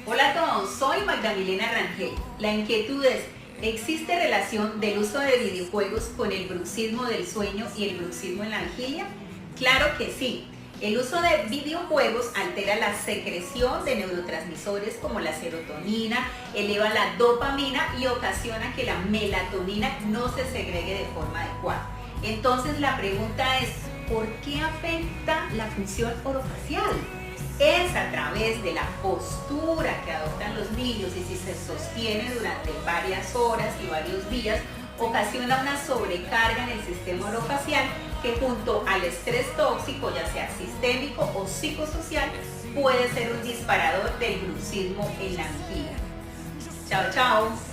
Hola a todos, soy Magdalena Rangel. La inquietud es, ¿existe relación del uso de videojuegos con el bruxismo del sueño y el bruxismo en la vigilia? Claro que sí. El uso de videojuegos altera la secreción de neurotransmisores como la serotonina, eleva la dopamina y ocasiona que la melatonina no se segregue de forma adecuada. Entonces la pregunta es, ¿por qué afecta la función orofacial? Es a través de la postura que adoptan los niños y si se sostiene durante varias horas y varios días, ocasiona una sobrecarga en el sistema orofacial que junto al estrés tóxico, ya sea sistémico o psicosocial, puede ser un disparador del bruxismo en la vigilia. Chao, chao.